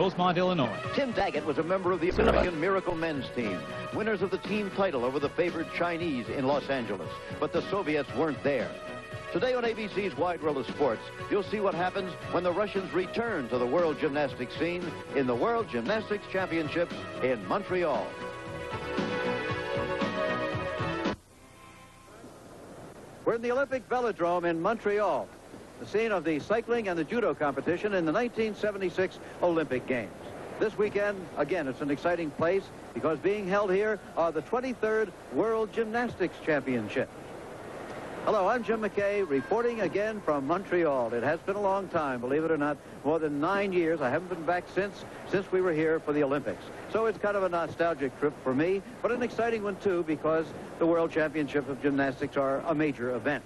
Rosemont, Illinois. Tim Daggett was a member of the American Miracle men's team, winners of the team title over the favored Chinese in Los Angeles. But the Soviets weren't there. Today on ABC's Wide World of Sports, you'll see what happens when the Russians return to the world gymnastics scene in the World Gymnastics Championships in Montreal. We're in the Olympic Velodrome in Montreal, the scene of the cycling and the judo competition in the 1976 Olympic Games. This weekend, again, it's an exciting place because being held here are the 23rd World Gymnastics Championship. Hello, I'm Jim McKay, reporting again from Montreal. It has been a long time, believe it or not, more than 9 years. I haven't been back since we were here for the Olympics. So it's kind of a nostalgic trip for me, but an exciting one too, because the World Championships of Gymnastics are a major event.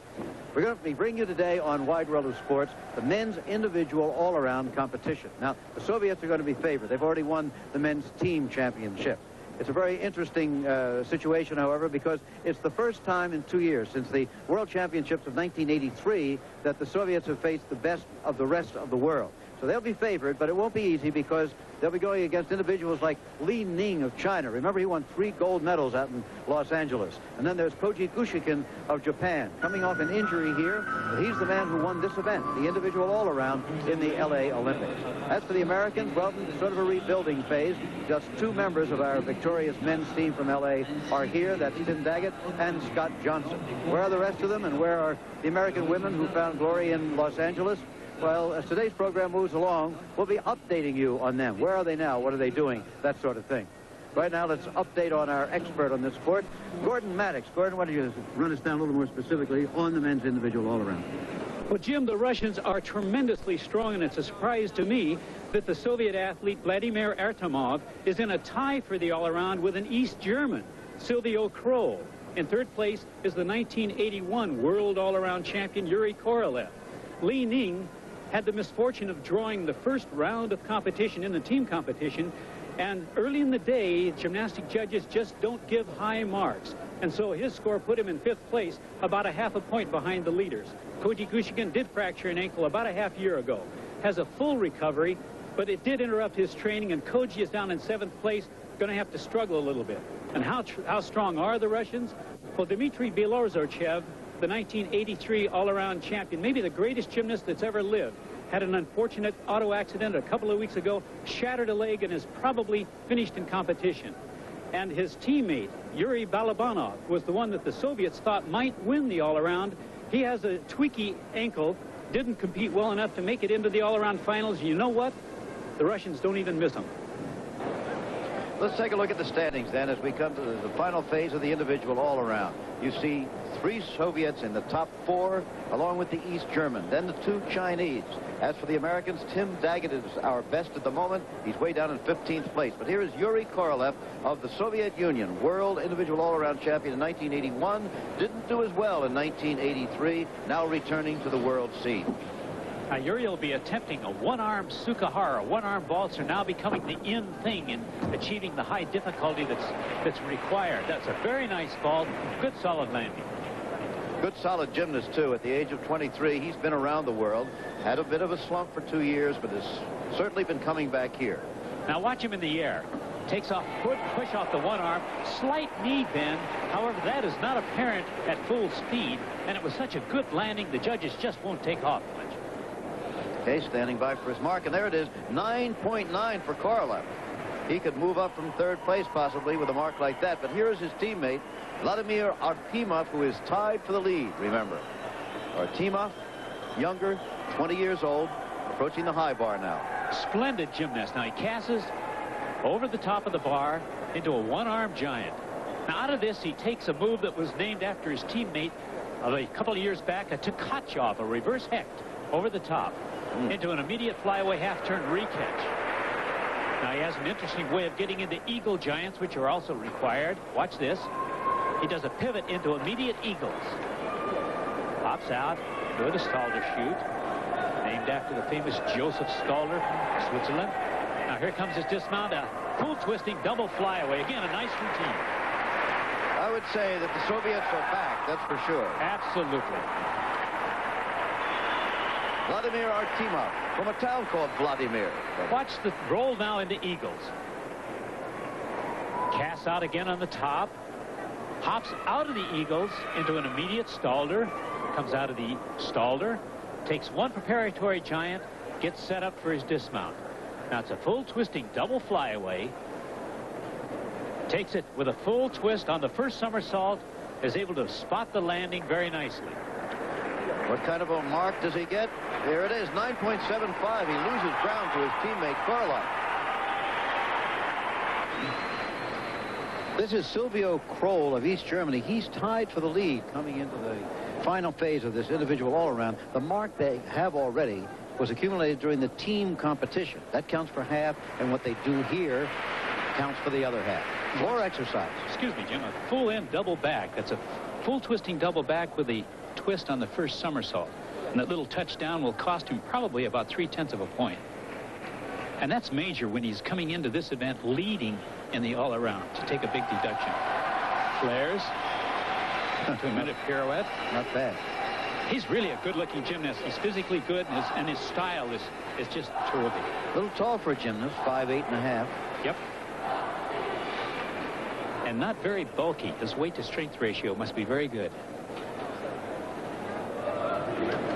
We're going to be bringing you today on Wide World of Sports the men's individual all-around competition. Now, the Soviets are going to be favored. They've already won the men's team championship. It's a very interesting situation, however, because it's the first time in 2 years since the World Championships of 1983 that the Soviets have faced the best of the rest of the world. So they'll be favored, but it won't be easy because they'll be going against individuals like Li Ning of China. Remember, he won 3 gold medals out in Los Angeles. And then there's Koji Gushikin of Japan, coming off an injury here, but he's the man who won this event, the individual all-around in the L.A. Olympics. As for the Americans, well, it's sort of a rebuilding phase. Just 2 members of our victorious men's team from L.A. are here. That's Tim Daggett and Scott Johnson. Where are the rest of them, and where are the American women who found glory in Los Angeles? Well, as today's program moves along, we'll be updating you on them. Where are they now? What are they doing? That sort of thing. Right now, let's update on our expert on this sport, Gordon Maddox. Gordon, why don't you run us down a little more specifically on the men's individual all-around? Well, Jim, the Russians are tremendously strong, and it's a surprise to me that the Soviet athlete Vladimir Artemov is in a tie for the all-around with an East German, Silvio Kroll. In third place is the 1981 world all-around champion Yuri Korolev. Li Ning had the misfortune of drawing the first round of competition in the team competition, and early in the day, gymnastic judges just don't give high marks, and so his score put him in 5th place, about a half a point behind the leaders. Koji Gushikin did fracture an ankle about a half year ago, has a full recovery, but it did interrupt his training, and Koji is down in 7th place, going to have to struggle a little bit. And how strong are the Russians? Well, Dmitry Belozerchev, the 1983 all-around champion, maybe the greatest gymnast that's ever lived, had an unfortunate auto accident a couple of weeks ago, shattered a leg, and is probably finished in competition. And his teammate, Yuri Balabanov, was the one that the Soviets thought might win the all-around. He has a tweaky ankle, didn't compete well enough to make it into the all-around finals. You know what? The Russians don't even miss him. Let's take a look at the standings then as we come to the final phase of the individual all-around. You see 3 Soviets in the top 4, along with the East German, then the 2 Chinese. As for the Americans, Tim Daggett is our best at the moment. He's way down in 15th place. But here is Yuri Korolev of the Soviet Union, world individual all-around champion in 1981. Didn't do as well in 1983, now returning to the world scene. Now, Yuri will be attempting a one-arm Sukahara, one-arm valser, now becoming the in thing in achieving the high difficulty that's required. That's a very nice ball, good solid landing. Good solid gymnast, too. At the age of 23, he's been around the world, had a bit of a slump for 2 years, but has certainly been coming back here. Now watch him in the air. Takes a good push off the one arm, slight knee bend. However, that is not apparent at full speed, and it was such a good landing, the judges just won't take off much. Okay, standing by for his mark, and there it is, 9.9 for Korolev. He could move up from 3rd place possibly with a mark like that, but here is his teammate, Vladimir Artemov, who is tied for the lead, remember. Artemov, younger, 20 years old, approaching the high bar now. Splendid gymnast. Now he passes over the top of the bar into a one-arm giant. Now out of this, he takes a move that was named after his teammate of a couple of years back, a Tkachev, a reverse hecht, over the top into an immediate flyaway half-turn re-catch. Now he has an interesting way of getting into eagle giants, which are also required. Watch this. He does a pivot into immediate eagles. Pops out. Good, a Stalder shoot. Named after the famous Joseph Stalder, Switzerland. Now here comes his dismount. A cool twisting double flyaway. Again, a nice routine. I would say that the Soviets are back, that's for sure. Absolutely. Vladimir Artemov from a town called Vladimir. Watch the roll now into Eagles. Casts out again on the top. Hops out of the Eagles into an immediate stalder. Comes out of the stalder. Takes one preparatory giant. Gets set up for his dismount. Now it's a full twisting double flyaway. Takes it with a full twist on the first somersault. Is able to spot the landing very nicely. What kind of a mark does he get? There it is, 9.75. He loses ground to his teammate Korolev. This is Silvio Kroll of East Germany. He's tied for the lead coming into the final phase of this individual all-around. The mark they have already was accumulated during the team competition. That counts for half, and what they do here counts for the other half. Floor exercise. Excuse me, Jim. A full end double back. That's a full twisting double back with a twist on the first somersault. And that little touchdown will cost him probably about 3/10 of a point. And that's major when he's coming into this event leading in the all-around to take a big deduction. Flares. To a minute pirouette. Not bad. He's really a good-looking gymnast. He's physically good, and his style is just terrific. A little tall for a gymnast, 5'8½". Yep. And not very bulky. His weight-to-strength ratio must be very good.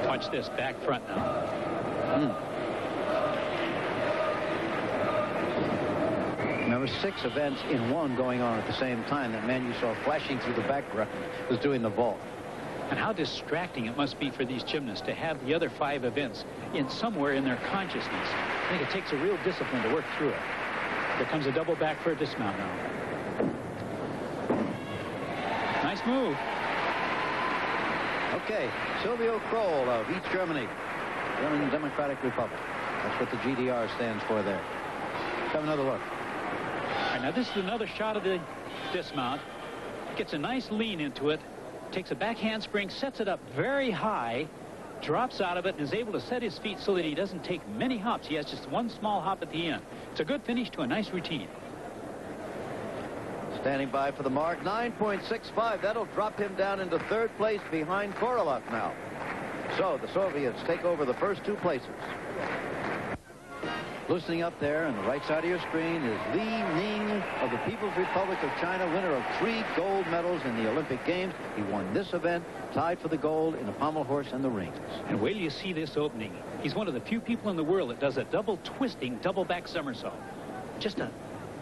Watch this back front now. Remember, 6 events in one going on at the same time. That man you saw flashing through the background was doing the vault. And how distracting it must be for these gymnasts to have the other 5 events somewhere in their consciousness. I think it takes a real discipline to work through it. Here comes a double back for a dismount now. Nice move. Okay, Silvio Kroll of East Germany, German Democratic Republic. That's what the GDR stands for there. Let's have another look. All right, now this is another shot of the dismount. Gets a nice lean into it. Takes a back handspring, sets it up very high, drops out of it, and is able to set his feet so that he doesn't take many hops. He has just one small hop at the end. It's a good finish to a nice routine. Standing by for the mark, 9.65. That'll drop him down into 3rd place behind Korolev now. So the Soviets take over the first 2 places. Loosening up there on the right side of your screen is Li Ning of the People's Republic of China, winner of 3 gold medals in the Olympic Games. He won this event, tied for the gold in the pommel horse and the rings. And wait till you see this opening. He's one of the few people in the world that does a double twisting, double back somersault. Just an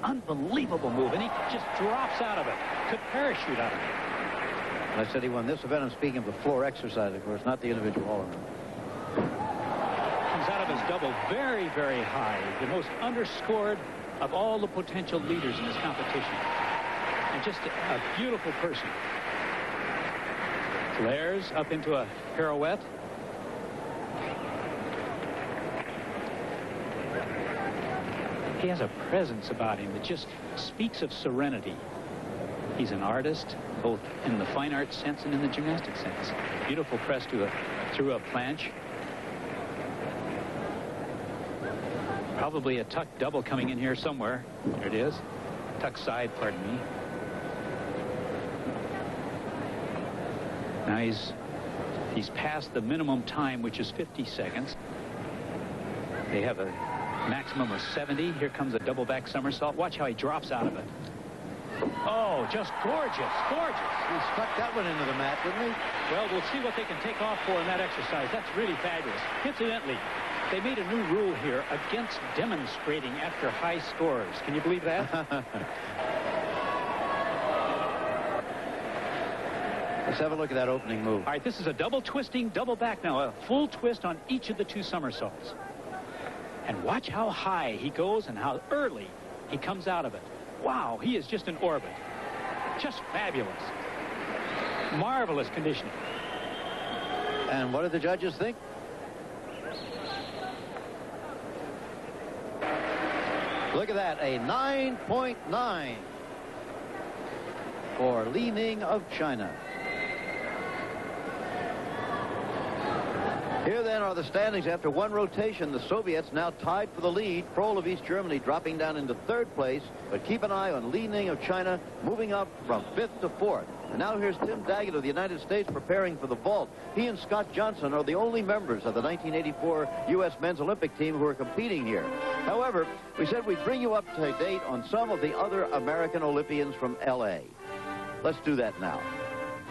unbelievable move, and he just drops out of it. Could parachute out of it. I said he won this event. I'm speaking of the floor exercise, of course, not the individual all-around. Comes out of his double very, very high. The most underscored of all the potential leaders in this competition. And just a beautiful person. Flares up into a pirouette. He has a presence about him that just speaks of serenity. He's an artist, both in the fine arts sense and in the gymnastic sense. Beautiful press through a planche. Probably a tuck double coming in here somewhere. There it is. Tuck side, pardon me. Now he's past the minimum time, which is 50 seconds. They have a maximum of 70. Here comes a double back somersault. Watch how he drops out of it. Oh, just gorgeous, gorgeous. He stuck that one into the mat, didn't he? Well, we'll see what they can take off for in that exercise. That's really fabulous. Incidentally, they made a new rule here against demonstrating after high scores. Can you believe that? Let's have a look at that opening move. All right, this is a double twisting, double back now. A full twist on each of the 2 somersaults. And watch how high he goes and how early he comes out of it. Wow, he is just in orbit. Just fabulous. Marvelous conditioning. And what do the judges think? Look at that, a 9.9 for Li Ning of China. Here then are the standings after one rotation. The Soviets now tied for the lead. Prol of East Germany dropping down into third place. But keep an eye on Li Ning of China moving up from fifth to fourth. And now here's Tim Daggett of the United States preparing for the vault. He and Scott Johnson are the only members of the 1984 U.S. Men's Olympic team who are competing here. However, we said we'd bring you up to date on some of the other American Olympians from L.A. Let's do that now.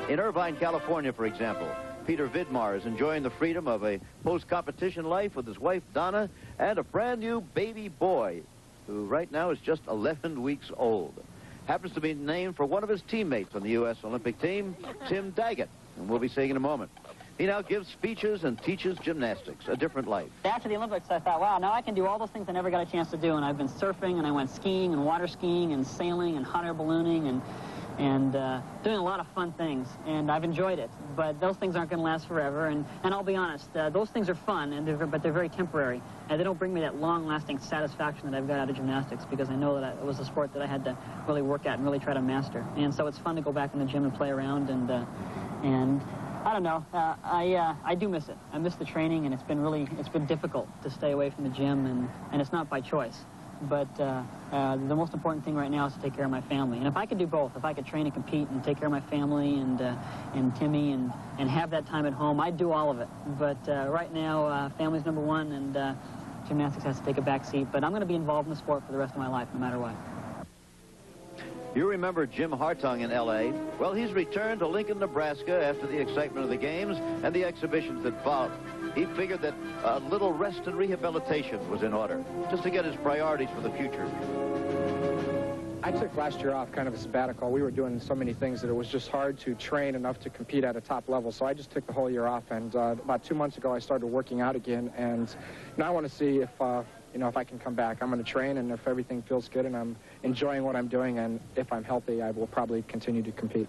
In Irvine, California, for example, Peter Vidmar is enjoying the freedom of a post-competition life with his wife, Donna, and a brand-new baby boy, who right now is just 11 weeks old. Happens to be named for one of his teammates on the U.S. Olympic team, Tim Daggett, and we'll be seeing in a moment. He now gives speeches and teaches gymnastics, a different life. After the Olympics, I thought, wow, now I can do all those things I never got a chance to do, and I've been surfing, and I went skiing, and water skiing, and sailing, and hot air ballooning, and doing a lot of fun things, and I've enjoyed it. But those things aren't going to last forever, and I'll be honest, those things are fun, but they're very temporary, and they don't bring me that long-lasting satisfaction that I've got out of gymnastics, because I know that it was a sport that I had to really work at and really try to master. And so it's fun to go back in the gym and play around, and I don't know, I do miss it. I miss the training, and it's been difficult to stay away from the gym, and it's not by choice. But the most important thing right now is to take care of my family. And if I could do both, if I could train and compete and take care of my family and Timmy and have that time at home, I'd do all of it. But right now, family's number one, and gymnastics has to take a back seat. But I'm going to be involved in the sport for the rest of my life, no matter what. You remember Jim Hartung in L.A.? Well, he's returned to Lincoln, Nebraska after the excitement of the games and the exhibitions that followed. He figured that a little rest and rehabilitation was in order, just to get his priorities for the future. I took last year off, kind of a sabbatical. We were doing so many things that it was just hard to train enough to compete at a top level, so I just took the whole year off. And about 2 months ago, I started working out again, and now I want to see if if I can come back. I'm going to train, and if everything feels good and I'm enjoying what I'm doing, and if I'm healthy, I will probably continue to compete.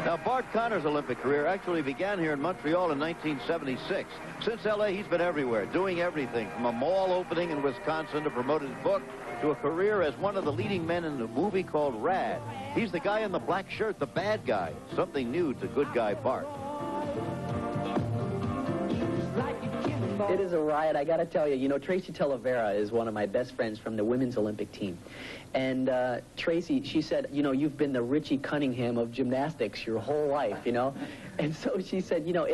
Now, Bart Connor's Olympic career actually began here in Montreal in 1976. Since L.A., he's been everywhere, doing everything, from a mall opening in Wisconsin to promote his book, to a career as one of the leading men in a movie called Rad. He's the guy in the black shirt, the bad guy, something new to good guy Bart. It is a riot, I got to tell you. You know, Tracy Talavera is one of my best friends from the women's Olympic team. And Tracy, she said, you know, you've been the Richie Cunningham of gymnastics your whole life, you know. And so she said, you know,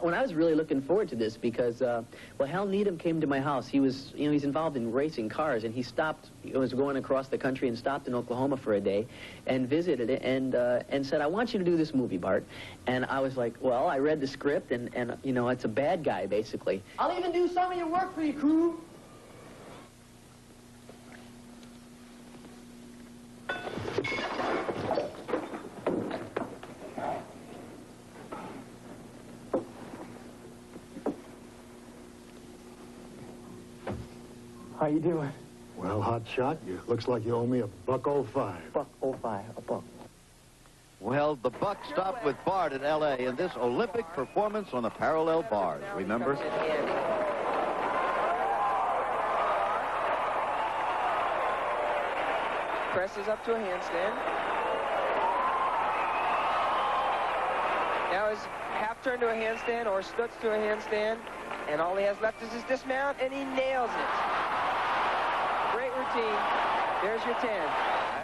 when I was really looking forward to this because, well, Hal Needham came to my house. He was, you know, he's involved in racing cars, and he stopped, he was going across the country and stopped in Oklahoma for a day and visited it and said, I want you to do this movie, Bart. And I was like, well, I read the script, and you know, it's a bad guy, basically. I'll even do some of your work for you, crew. How you doing? Well, hot shot, looks like you owe me $1.05. $1.05, a buck. Well, the buck stopped with Bart in L.A. in this Olympic performance on the parallel bars, remember? Presses up to a handstand. Now is half turn to a handstand or stutz to a handstand, and all he has left is his dismount, and he nails it. Great routine. There's your 10.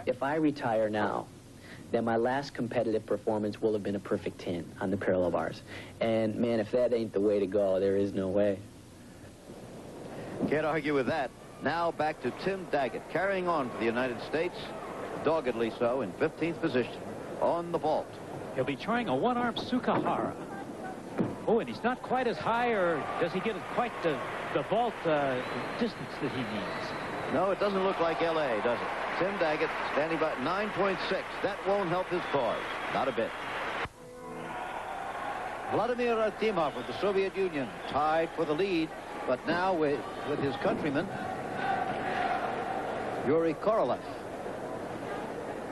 If I retire now, then my last competitive performance will have been a perfect 10 on the parallel bars. And, man, if that ain't the way to go, there is no way. Can't argue with that. Now back to Tim Daggett, carrying on for the United States, doggedly so, in 15th position on the vault. He'll be trying a one-arm Sukahara. Oh, and he's not quite as high, or does he get quite the vault distance that he needs? No, it doesn't look like L.A., does it? Tim Daggett standing by 9.6. That won't help his cause. Not a bit. Vladimir Artemov of the Soviet Union tied for the lead, but now with his countryman, Yuri Korolev.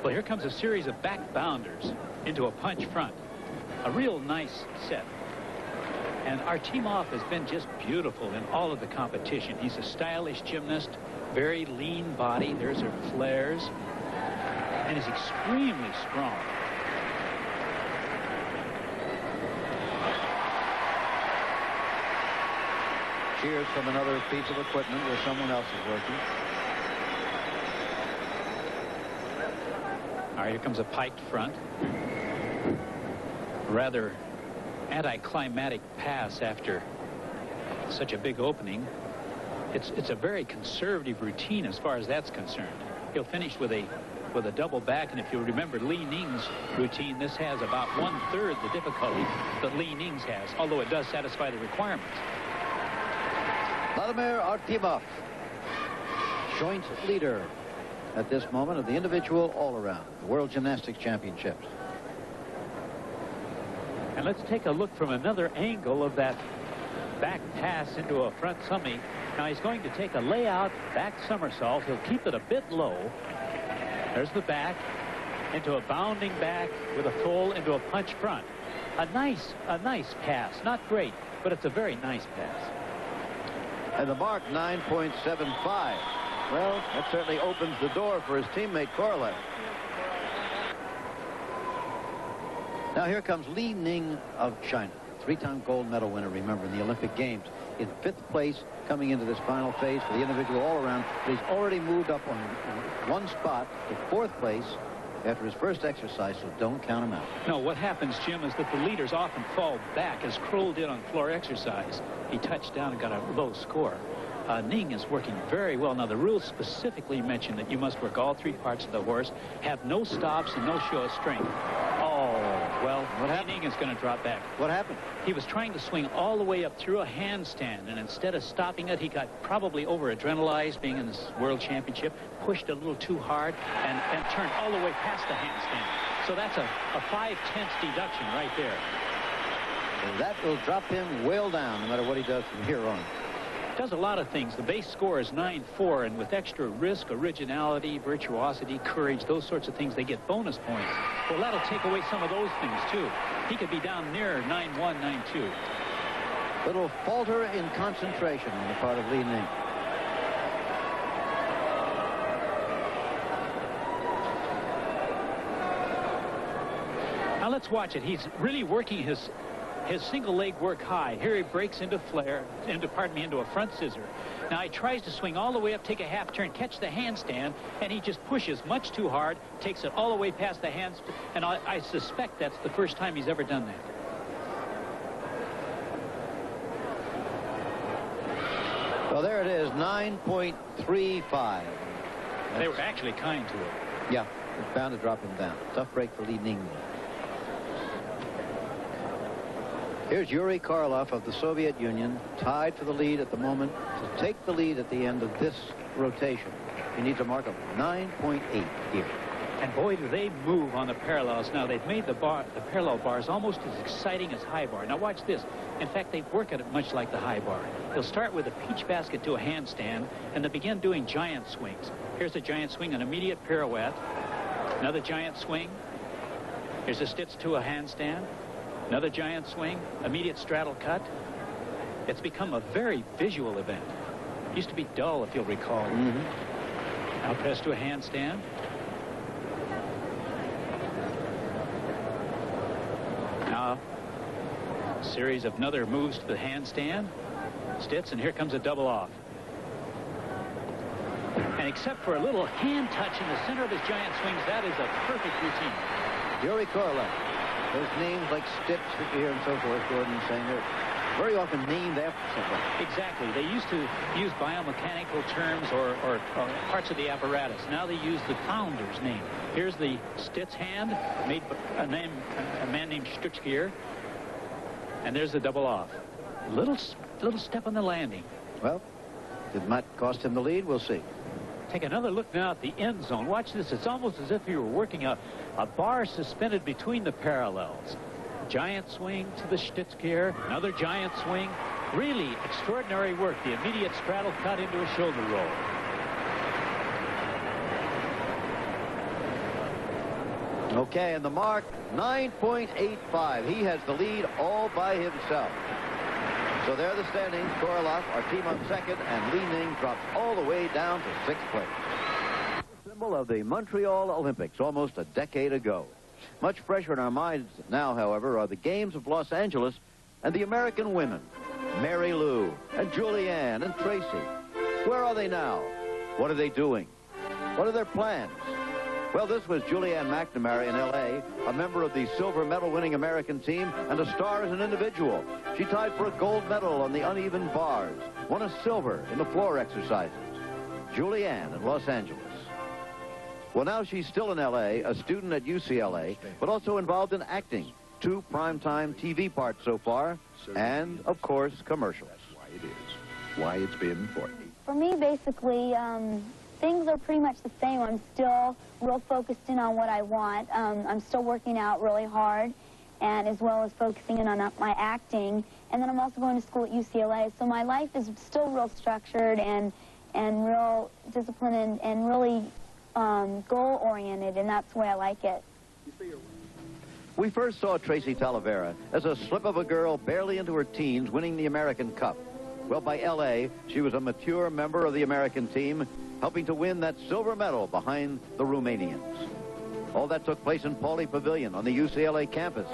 Well, here comes a series of back bounders into a punch front. A real nice set. And Artemov has been just beautiful in all of the competition. He's a stylish gymnast, very lean body. There's her flares. And is extremely strong. cheers from another piece of equipment where someone else is working. All right, here comes a piked front. Rather anticlimactic pass after such a big opening. It's a very conservative routine as far as that's concerned. He'll finish with a double back, and if you remember Li Ning's routine, this has about 1/3 the difficulty that Li Ning's has, although it does satisfy the requirements. Vladimir Artemov, joint leader at this moment of the individual all-around, the World Gymnastics Championships. And let's take a look from another angle of that back pass into a front summy. Now he's going to take a layout back somersault. He'll keep it a bit low. There's the back into a bounding back with a full into a punch front. A nice pass. Not great, but it's a very nice pass. And the mark, 9.75. Well, that certainly opens the door for his teammate Korolev. Now here comes Li Ning of China, three-time gold medal winner, remember, in the Olympic Games. In 5th place coming into this final phase for the individual all-around. He's already moved up on one spot to 4th place after his first exercise, so don't count him out. No, what happens, Jim, is that the leaders often fall back, as Kroll did on floor exercise. He touched down and got a low score. Ning is working very well. Now, the rules specifically mention that you must work all 3 parts of the horse, have no stops and no show of strength. Oh, well, Ning is going to drop back. What happened? He was trying to swing all the way up through a handstand, and instead of stopping it, he got probably over-adrenalized, being in this World Championship, pushed a little too hard, and turned all the way past the handstand. So that's a 5/10 deduction right there. And that will drop him well down, no matter what he does from here on. Does a lot of things. The base score is 9-4, and with extra risk, originality, virtuosity, courage, those sorts of things, they get bonus points. Well, that'll take away some of those things, too. He could be down near 9-1, 9-2. Little falter in concentration on the part of Li Ning. Now let's watch it. He's really working his single leg work high. Here he breaks into a front scissor. Now he tries to swing all the way up, take a half turn, catch the handstand, and he just pushes much too hard, takes it all the way past the handstand, and I suspect that's the first time he's ever done that. Well, there it is, 9.35. They were actually kind to him. Yeah, it's bound to drop him down. Tough break for Li Ning. Here's Yuri Korolev of the Soviet Union, tied for the lead at the moment. To take the lead at the end of this rotation, he needs a mark of 9.8 here. And boy, do they move on the parallels. Now, they've made the parallel bars almost as exciting as high bar. Now, watch this. In fact, they work at it much like the high bar. They'll start with a peach basket to a handstand, and they begin doing giant swings. Here's a giant swing, an immediate pirouette. Another giant swing. Here's a stitch to a handstand. Another giant swing, immediate straddle cut. It's become a very visual event. It used to be dull, if you'll recall. Now press to a handstand. Now, a series of another moves to the handstand. Stitz, and here comes a double off. And except for a little hand touch in the center of his giant swings, that is a perfect routine. Yuri Korolev. Those names like Stitz that you hear and so forth, Gordon saying they're very often named after something. Exactly. They used to use biomechanical terms or parts of the apparatus. Now they use the founder's name. Here's the Stitz hand, made by a man named Stutzkier. And there's the double off. Little step on the landing. Well, did not cost him the lead. We'll see. Take another look now at the end zone. Watch this. It's almost as if you were working a bar suspended between the parallels. Giant swing to the Stutzkier. Another giant swing. Really extraordinary work. The immediate straddle cut into a shoulder roll. Okay, and the mark, 9.85. He has the lead all by himself. So there are the standings. Korolev, Artemov second, and Li Ning drops all the way down to 6th place. Symbol of the Montreal Olympics almost a decade ago. Much fresher in our minds now, however, are the Games of Los Angeles and the American women. Mary Lou and Julianne and Tracy. Where are they now? What are they doing? What are their plans? Well, this was Julianne McNamara in L.A., a member of the silver medal-winning American team and a star as an individual. She tied for a gold medal on the uneven bars, won a silver in the floor exercises. Julianne in Los Angeles. Well, now she's still in L.A., a student at UCLA, but also involved in acting. 2 primetime TV parts so far, and, of course, commercials. That's why it is. Why it's been important. For me, basically, things are pretty much the same. I'm still real focused in on what I want. I'm still working out really hard, and as well as focusing in on my acting. And then I'm also going to school at UCLA. So my life is still real structured and real disciplined and really goal-oriented, and that's the way I like it. We first saw Tracy Talavera as a slip of a girl barely into her teens winning the American Cup. Well, by L.A., she was a mature member of the American team, helping to win that silver medal behind the Romanians. All that took place in Pauley Pavilion on the UCLA campus.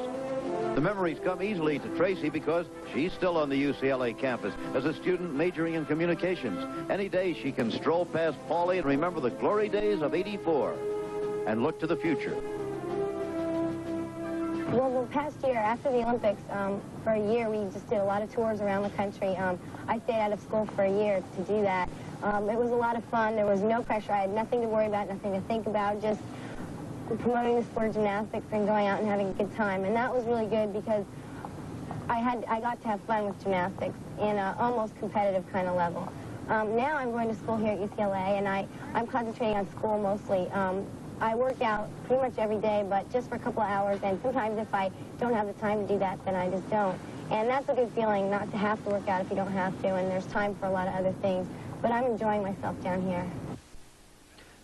The memories come easily to Tracy because she's still on the UCLA campus as a student majoring in communications. Any day she can stroll past Pauley and remember the glory days of '84 and look to the future. Well, the past year, after the Olympics, for a year, we just did a lot of tours around the country. I stayed out of school for a year to do that. It was a lot of fun. There was no pressure. I had nothing to worry about, nothing to think about, just promoting the sport of gymnastics and going out and having a good time. And that was really good because I got to have fun with gymnastics in an almost competitive kind of level. Now I'm going to school here at UCLA, and I'm concentrating on school mostly. I work out pretty much every day, but just for a couple of hours, and sometimes if I don't have the time to do that, then I just don't. And that's a good feeling, not to have to work out if you don't have to, and there's time for a lot of other things. But I'm enjoying myself down here.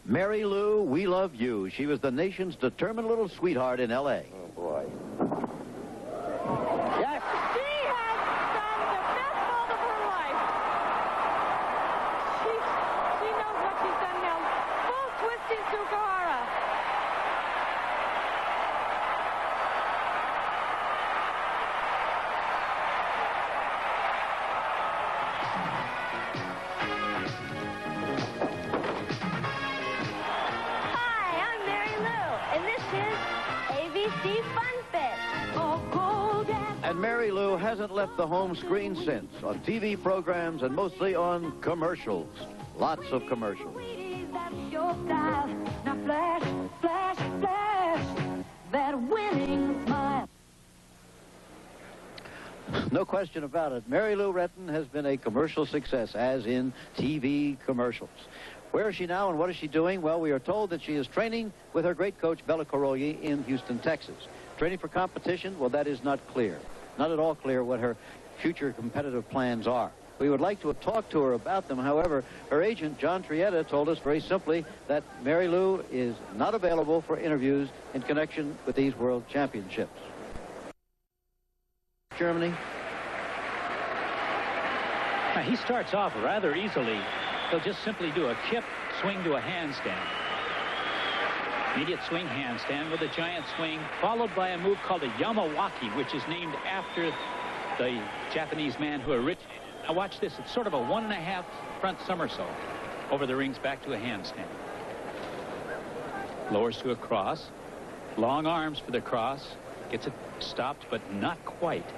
Mary Lou, we love you. She was the nation's determined little sweetheart in L.A. Oh, boy. Yes. She has done the best vault of her life. She knows what she's done now. Full twisting Sugahara. And Mary Lou hasn't left the home screen since, on TV programs and mostly on commercials. Lots of commercials. Now flash, flash, flash, that winning smile. No question about it. Mary Lou Retton has been a commercial success, as in TV commercials. Where is she now and what is she doing? Well, we are told that she is training with her great coach, Bella Carogli, in Houston, Texas. Training for competition? Well, that is not clear. Not at all clear what her future competitive plans are. We would like to talk to her about them. However, her agent, John Trietta, told us very simply that Mary Lou is not available for interviews in connection with these World Championships. Germany. Now, he starts off rather easily. He'll just simply do a kip, swing to a handstand. Immediate swing handstand with a giant swing, followed by a move called a Yamawaki, which is named after the Japanese man who originated. Now watch this. It's sort of a 1.5 front somersault over the rings back to a handstand. Lowers to a cross. Long arms for the cross. Gets it stopped, but not quite.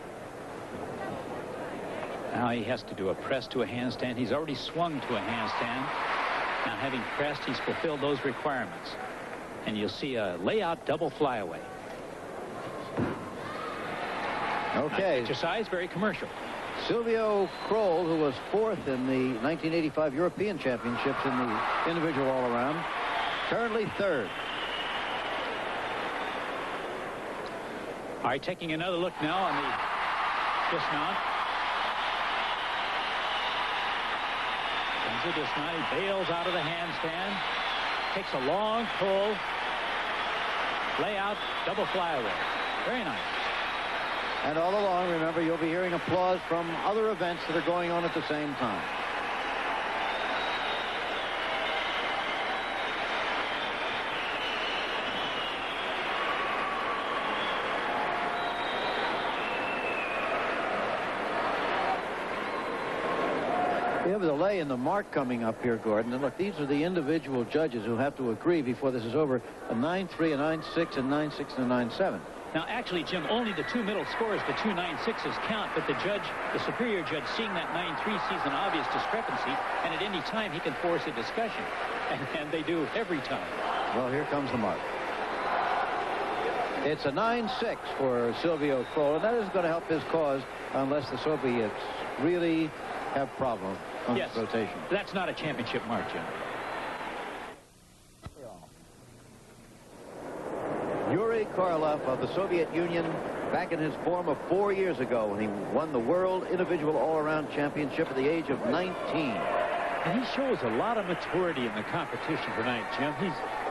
Now he has to do a press to a handstand. He's already swung to a handstand. Now having pressed, he's fulfilled those requirements. And you'll see a layout double flyaway. Okay. Exercise, very commercial. Silvio Kroll, who was 4th in the 1985 European Championships in the individual all-around, currently 3rd. All right, taking another look now on the dismount. Comes a dismount. He bails out of the handstand. Takes a long pull. Layout, double flyaway. Very nice. And all along, remember, you'll be hearing applause from other events that are going on at the same time. have a delay in the mark coming up here, Gordon. And look, these are the individual judges who have to agree before this is over. A 9-3, a 9-6, a 9-6, and a 9-7. Now, actually, Jim, only the two middle scores, the two 9-6s count, but the judge, the superior judge, seeing that 9-3 sees an obvious discrepancy, and at any time he can force a discussion, and they do every time. Well, here comes the mark. It's a 9-6 for Silvio Kroll, and that is going to help his cause unless the Soviets really have problems on yes, this rotation. That's not a championship mark, Jim. Yuri Korolev of the Soviet Union, back in his form of 4 years ago when he won the World Individual All-Around Championship at the age of 19. And he shows a lot of maturity in the competition tonight, Jim.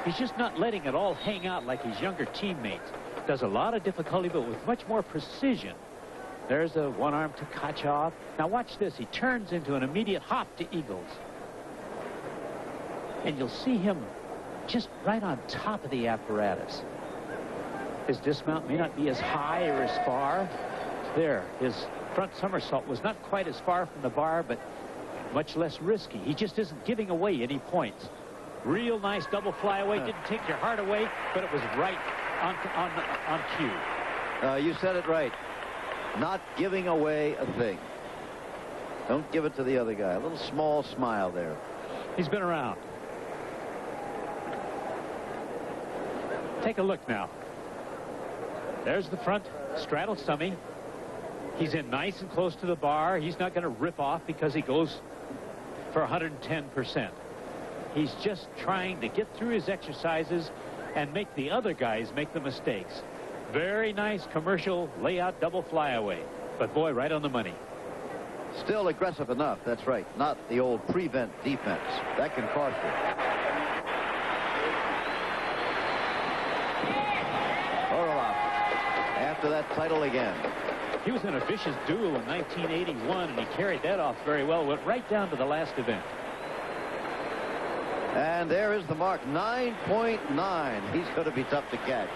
He's just not letting it all hang out like his younger teammates. Does a lot of difficulty, but with much more precision. There's a one-arm to Tkachov. Now watch this. He turns into an immediate hop to Eagles. And you'll see him just right on top of the apparatus. His dismount may not be as high or as far. There, his front somersault was not quite as far from the bar, but much less risky. He just isn't giving away any points. Real nice double flyaway. Didn't take your heart away, but it was right on cue. You said it right. Not giving away a thing. Don't give it to the other guy. A little small smile there. He's been around. Take a look now. There's the front straddle stummy. He's in nice and close to the bar. He's not going to rip off because he goes for 110%. He's just trying to get through his exercises and make the other guys make the mistakes. Very nice commercial layout double flyaway. But boy, right on the money. Still aggressive enough, that's right. Not the old prevent defense. That can cost you. Korolev, after that title again. He was in a vicious duel in 1981, and he carried that off very well. Went right down to the last event. And there is the mark, 9.9. He's going to be tough to catch.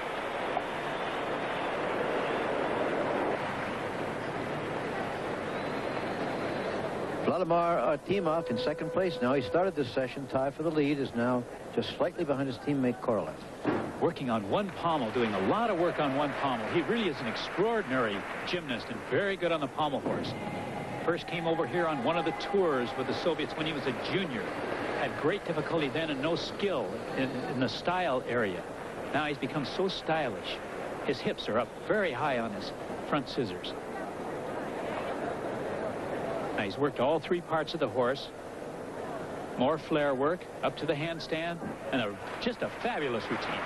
Vladimir Artemov in second place now. He started this session tied for the lead, is now just slightly behind his teammate Korolev. Working on one pommel, doing a lot of work on one pommel. He really is an extraordinary gymnast and very good on the pommel horse. First came over here on one of the tours with the Soviets when he was a junior. Had great difficulty then and no skill in the style area. Now he's become so stylish. His hips are up very high on his front scissors. Now he's worked all three parts of the horse. More flare work, up to the handstand, and just a fabulous routine.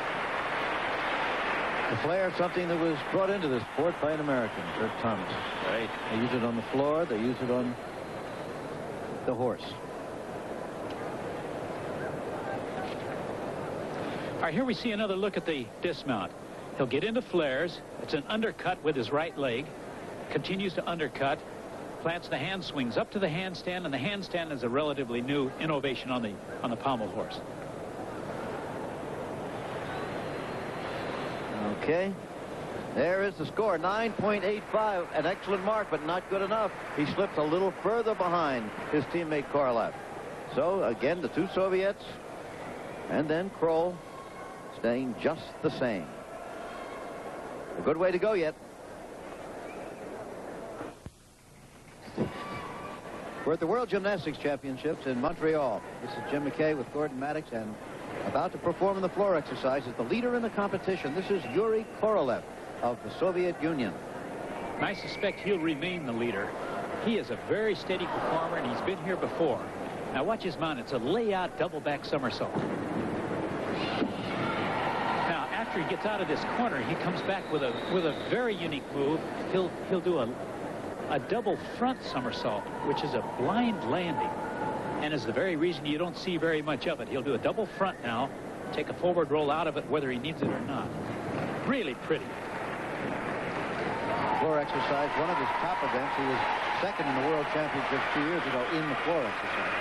The flare, something that was brought into this sport by an American, Kurt Thomas. Right. They use it on the floor. They use it on the horse. All right, here we see another look at the dismount. He'll get into flares. It's an undercut with his right leg. Continues to undercut. Plants the hand swings up to the handstand, and the handstand is a relatively new innovation on the pommel horse. Okay. There is the score, 9.85. An excellent mark, but not good enough. He slipped a little further behind his teammate Korolev. So, again, the two Soviets, and then Kroll staying just the same. A good way to go yet. We're at the World Gymnastics Championships in Montreal. This is Jim McKay with Gordon Maddox, and about to perform in the floor exercise is the leader in the competition. This is Yuri Korolev of the Soviet Union. I suspect he'll remain the leader. He is a very steady performer, and he's been here before. Now watch his mount. It's a layout double back somersault. Now after he gets out of this corner, he comes back with a very unique move. He'll do a double front somersault, which is a blind landing, and is the very reason you don't see very much of it. He'll do a double front now, take a forward roll out of it whether he needs it or not. Really pretty. Floor exercise, one of his top events. He was second in the World Championships 2 years ago in the floor exercise.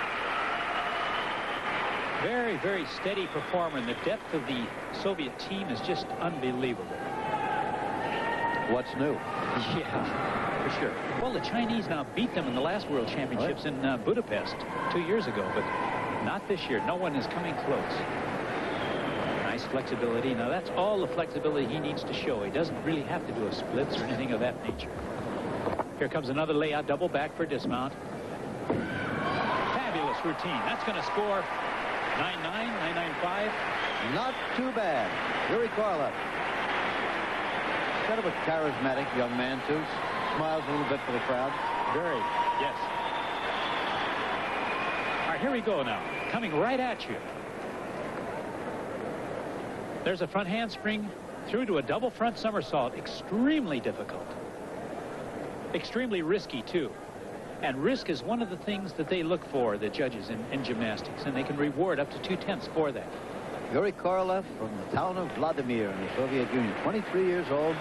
Very, very steady performer, and the depth of the Soviet team is just unbelievable. What's new? Yeah, for sure. Well, the Chinese now beat them in the last World Championships in Budapest 2 years ago, but not this year. No one is coming close. Nice flexibility. Now, that's all the flexibility he needs to show. He doesn't really have to do a splits or anything of that nature. Here comes another layout, double back for dismount. Fabulous routine. That's going to score 9-9, 9-9-5. Not too bad. Yuri Korolev. Kind of a charismatic young man, too. Smiles a little bit for the crowd. Very, yes. All right, here we go now. Coming right at you. There's a front handspring through to a double front somersault. Extremely difficult. Extremely risky, too. And risk is one of the things that they look for, the judges in gymnastics, and they can reward up to 2/10 for that. Yuri Korolev from the town of Vladimir in the Soviet Union, 23 years old.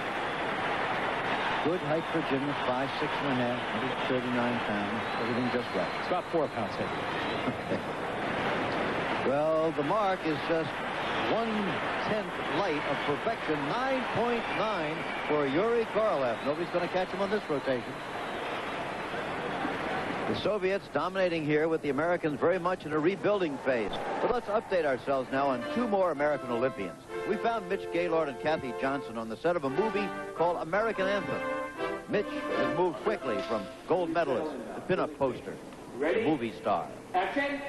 Good height for gymnast, 5'6", 139 pounds. Everything just right. It's about 4 pounds heavy. Well, the mark is just 1/10 light of perfection, 9.9 for Yuri Korolev. Nobody's going to catch him on this rotation. The Soviets dominating here with the Americans very much in a rebuilding phase. But let's update ourselves now on 2 more American Olympians. We found Mitch Gaylord and Kathy Johnson on the set of a movie called American Anthem. Mitch has moved quickly from gold medalist to pinup poster to movie star. Action.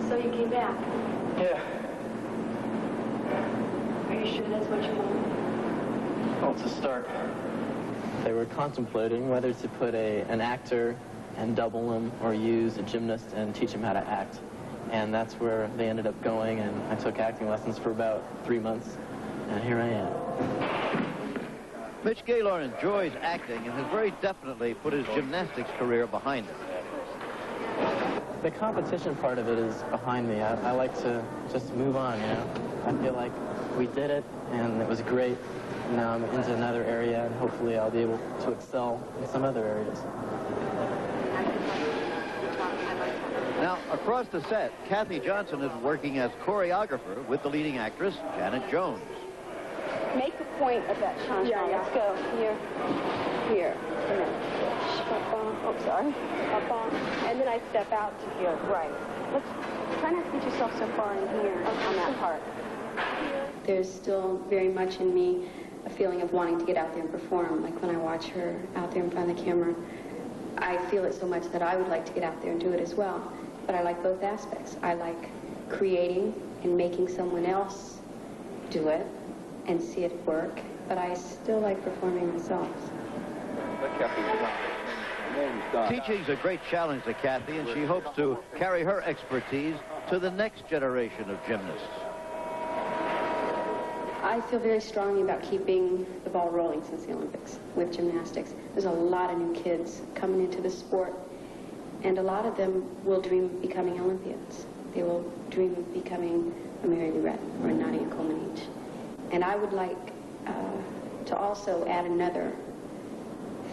So you came back. Yeah. Are you sure that's what you want? Well, it's a start. They were contemplating whether to put an actor and double him or use a gymnast and teach him how to act. And that's where they ended up going, and I took acting lessons for about 3 months, and here I am. Mitch Gaylord enjoys acting and has very definitely put his gymnastics career behind him. The competition part of it is behind me. I like to just move on, you know. I feel like we did it, and it was great. Now I'm into another area, and hopefully I'll be able to excel in some other areas. Now, across the set, Kathy Johnson is working as choreographer with the leading actress, Janet Jones. Make a point of that, Sean. Yeah, let's go. Here. Here. Up on. Oh, sorry. Up on. And then I step out to here. Right. Let's try not to get yourself so far in here on that part. There's still very much in me a feeling of wanting to get out there and perform. Like when I watch her out there in front of the camera, I feel it so much that I would like to get out there and do it as well. But I like both aspects. I like creating and making someone else do it and see it work, but I still like performing myself. Teaching's a great challenge to Kathy, and she hopes to carry her expertise to the next generation of gymnasts. I feel very strongly about keeping the ball rolling since the Olympics with gymnastics. There's a lot of new kids coming into the sport, and a lot of them will dream of becoming Olympians. They will dream of becoming a Mary Lou Retton or a Nadia Comaneci. And I would like to also add another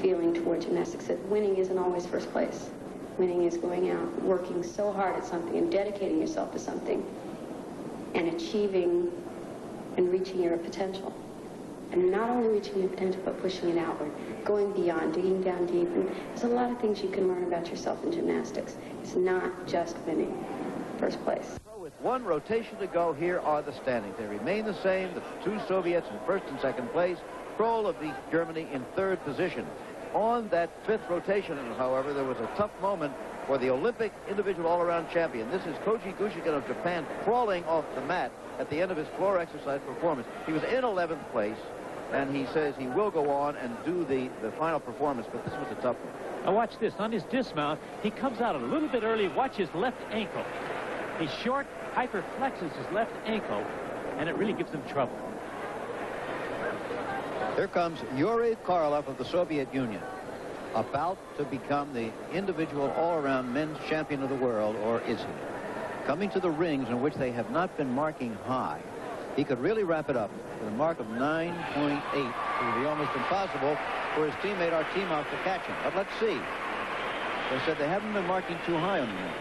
feeling toward gymnastics, that winning isn't always first place. Winning is going out, working so hard at something and dedicating yourself to something and achieving and reaching your potential. And not only reaching your potential, but pushing it outward, going beyond, digging down deep. And there's a lot of things you can learn about yourself in gymnastics. It's not just winning first place. With one rotation to go, here are the standings. They remain the same. The 2 Soviets in first and second place. Kroll of Germany in third position. On that 5th rotation, however, there was a tough moment for the Olympic individual all-around champion. This is Koji Gushikin of Japan crawling off the mat at the end of his floor exercise performance. He was in 11th place, and he says he will go on and do the final performance, but this was a tough one. Now watch this. On his dismount, he comes out a little bit early. Watch his left ankle. He's short, hyperflexes his left ankle, and it really gives him trouble. Here comes Yuri Korolev of the Soviet Union, about to become the individual all-around men's champion of the world, or is he? Coming to the rings in which they have not been marking high. he could really wrap it up with a mark of 9.8. It would be almost impossible for his teammate Artemov to catch him. But let's see. They said they haven't been marking too high on him.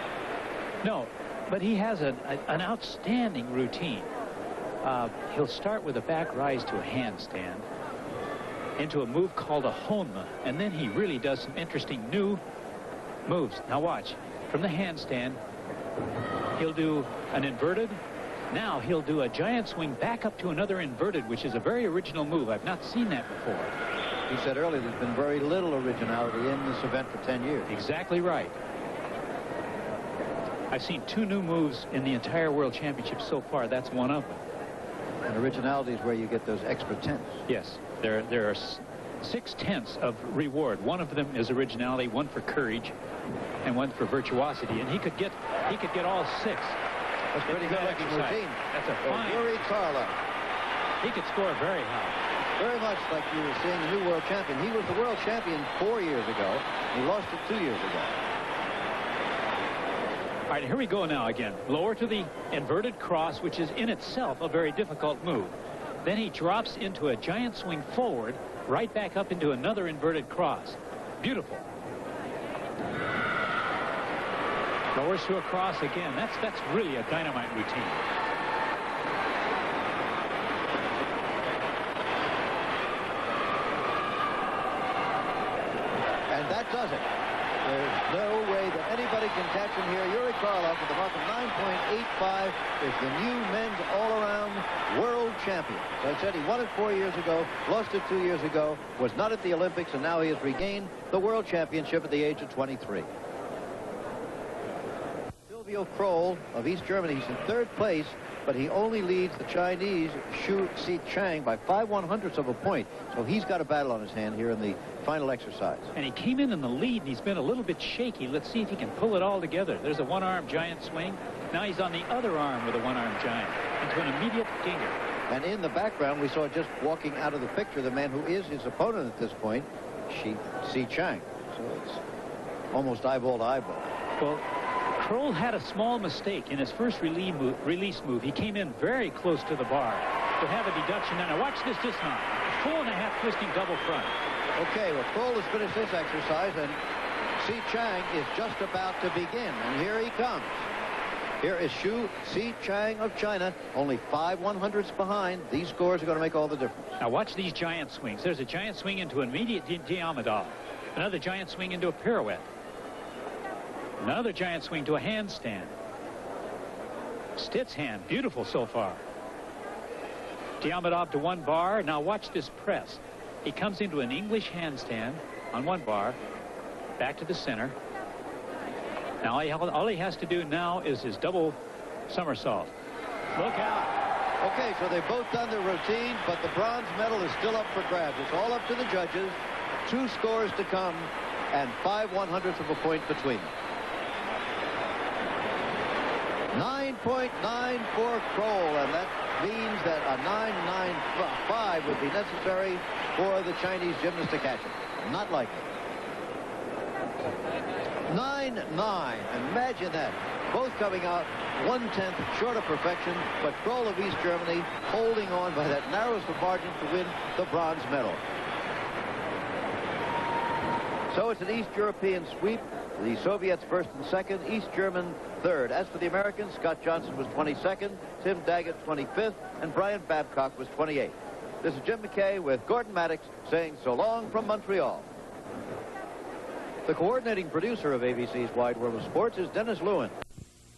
No, but he has an outstanding routine. He'll start with a back rise to a handstand, into a move called a honma, and then he really does some interesting new moves. Now watch. From the handstand, he'll do an inverted. Now he'll do a giant swing back up to another inverted, which is a very original move. I've not seen that before. He said earlier there's been very little originality in this event for 10 years. Exactly right. I've seen 2 new moves in the entire World Championship so far. That's one of them. And originality is where you get those extra tenths. Yes, there are 6 tenths of reward. One of them is originality, one for courage, and one for virtuosity. And he could get all 6. That's pretty good looking routine. That's a fine. Yuri Karloff. He could score very high. Very much like you were seeing the new world champion. He was the world champion 4 years ago. He lost it 2 years ago. All right, here we go now again. Lower to the inverted cross, which is in itself a very difficult move. Then he drops into a giant swing forward, right back up into another inverted cross. Beautiful. Lowers to a cross again. That's really a dynamite routine. And that does it. There's no way that anybody can catch him here. Yuri Karloff with a mark of 9.85 is the new men's all-around world champion. So I said he won it 4 years ago, lost it 2 years ago, was not at the Olympics, and now he has regained the world championship at the age of 23. Silvio Kroll of East Germany, he's in 3rd place, but he only leads the Chinese Xu Xichang by 5/100ths of a point. So he's got a battle on his hand here in the final exercise. And he came in the lead, and he's been a little bit shaky. Let's see if he can pull it all together. There's a one-arm giant swing. Now he's on the other arm with a one-arm giant into an immediate ginger. And in the background, we saw just walking out of the picture the man who is his opponent at this point, Xu Xichang. So it's almost eyeball to eyeball. Well, Kroll had a small mistake in his first release move. He came in very close to the bar to have a deduction. Now watch this dismount. 4.5 twisting double front. Okay, well, Kroll has finished this exercise, and Xichang is just about to begin. And here he comes. Here is Xu Xichang of China, only 5/100ths behind. These scores are going to make all the difference. Now watch these giant swings. There's a giant swing into an immediate Diamondov. Another giant swing into a pirouette. Another giant swing to a handstand. Stitt's hand, beautiful so far. Diamondov to one bar. Now watch this press. He comes into an English handstand on one bar, back to the center. Now all he has to do now is his double somersault. Look out. Okay, so they've both done their routine, but the bronze medal is still up for grabs. It's all up to the judges. 2 scores to come, and 5/100ths of a point between them. 9.9 for Kroll, and that means that a 9.95 would be necessary for the Chinese gymnast to catch him. Not likely. 9.9. Imagine that. Both coming out 1/10 short of perfection, but Kroll of East Germany holding on by that narrowest of margins to win the bronze medal. So it's an East European sweep. The Soviets 1st and 2nd, East German 3rd. As for the Americans, Scott Johnson was 22nd, Tim Daggett 25th, and Brian Babcock was 28th. This is Jim McKay with Gordon Maddox saying so long from Montreal. The coordinating producer of ABC's Wide World of Sports is Dennis Lewin.